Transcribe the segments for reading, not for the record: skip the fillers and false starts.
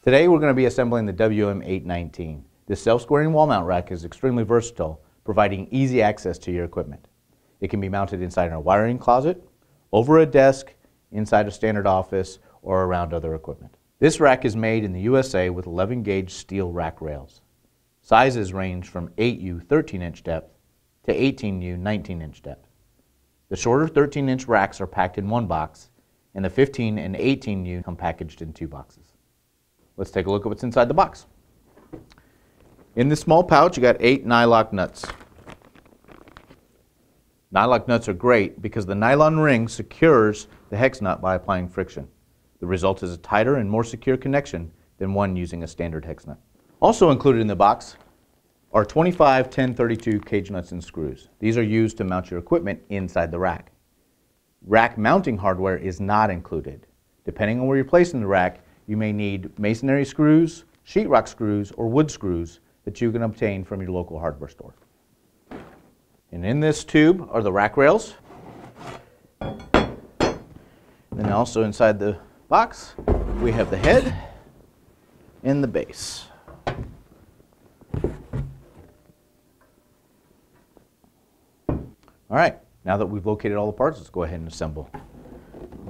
Today we're going to be assembling the WM819. This self-squaring wall mount rack is extremely versatile, providing easy access to your equipment. It can be mounted inside a wiring closet, over a desk, inside a standard office, or around other equipment. This rack is made in the USA with 11-gauge steel rack rails. Sizes range from 8U 13-inch depth to 18U 19-inch depth. The shorter 13-inch racks are packed in one box, and the 15 and 18U come packaged in two boxes. Let's take a look at what's inside the box. In this small pouch, you got 8 nylock nuts. Nylock nuts are great because the nylon ring secures the hex nut by applying friction. The result is a tighter and more secure connection than one using a standard hex nut. Also included in the box are 25 1032 cage nuts and screws. These are used to mount your equipment inside the rack. Rack mounting hardware is not included. Depending on where you're placing the rack, you may need masonry screws, sheetrock screws, or wood screws that you can obtain from your local hardware store. And in this tube are the rack rails. And also inside the box, we have the head and the base. All right, now that we've located all the parts, let's go ahead and assemble.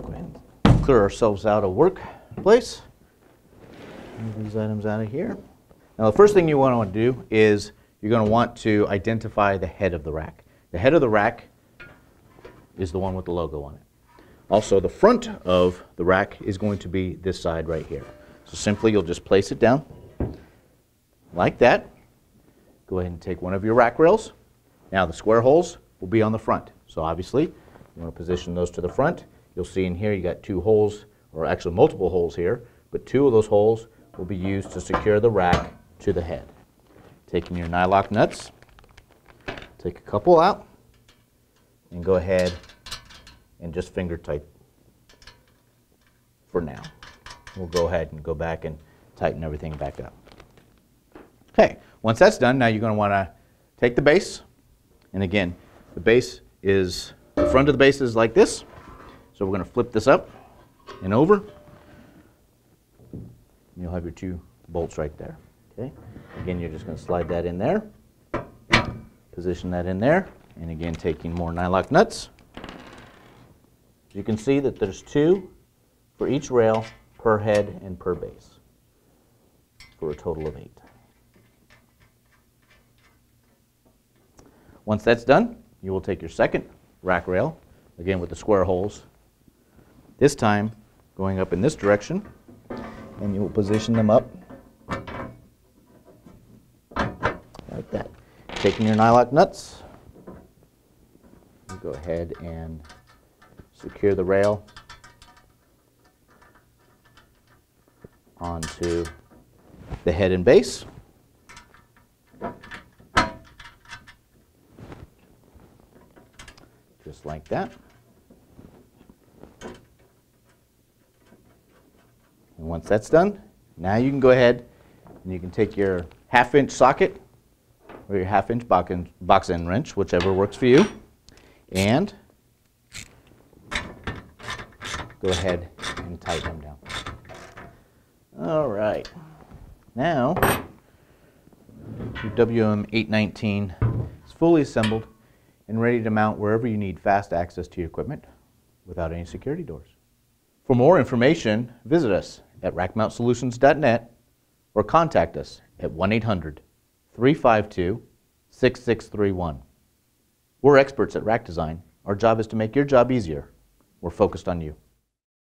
Go ahead and clear ourselves out of workplace. Move these items out of here. Now the first thing you want to do is you're going to want to identify the head of the rack. The head of the rack is the one with the logo on it. Also, the front of the rack is going to be this side right here. So simply you'll just place it down like that. Go ahead and take one of your rack rails. Now the square holes will be on the front. So obviously you want to position those to the front. You'll see in here you got 2 holes, or actually multiple holes here, but 2 of those holes will be used to secure the rack to the head. Taking your nylock nuts, take a couple out, and go ahead and just finger tight for now. We'll go ahead and go back and tighten everything back up. Okay, once that's done, now you're going to want to take the base, and again, the front of the base is like this, so we're going to flip this up and over. You'll have your 2 bolts right there. Okay. Again, you're just going to slide that in there, position that in there, and again taking more nylock nuts. You can see that there's 2 for each rail per head and per base for a total of 8. Once that's done, you will take your second rack rail, again with the square holes, this time going up in this direction, and you will position them up like that. Taking your nylock nuts, you go ahead and secure the rail onto the head and base. Just like that. And once that's done, now you can go ahead and you can take your 1/2-inch socket or your 1/2-inch box end wrench, whichever works for you, and go ahead and tighten them down. All right. Now, your WM819 is fully assembled and ready to mount wherever you need fast access to your equipment without any security doors. For more information, visit us at rackmountsolutions.net or contact us at 1-800-352-6631. We're experts at rack design. Our job is to make your job easier. We're focused on you.